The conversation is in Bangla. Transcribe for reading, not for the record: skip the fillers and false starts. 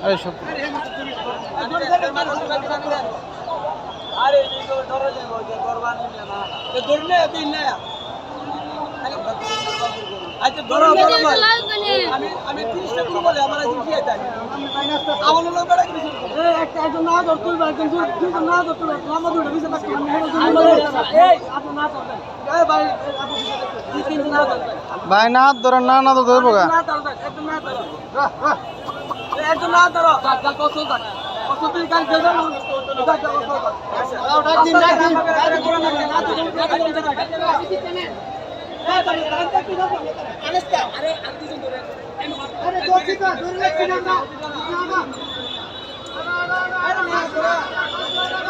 আরে সব আচ্ছা ধরো আমি 30 টাকা বলে আমার আজ কি আছে আমার লোক বড় কিছু একটা একজন না ধর তুই একজন দুইজন না ধর তুই নাম ধরে বিছে থাকতে এই আপনি না ধরবেন এই ভাই আপনি দুই তিনজন না ধরবেন ভাই না ধরেন না তো দেবো গা না ধরবেন একজন না ধরো একজন না ধরো যা কত থাক কত তুই কাল দেবে না ওটা দিন না দিন আরে কোন না আরে আর দুজন ধরে আরে দোষী তো ধরে রাখছি না আরে না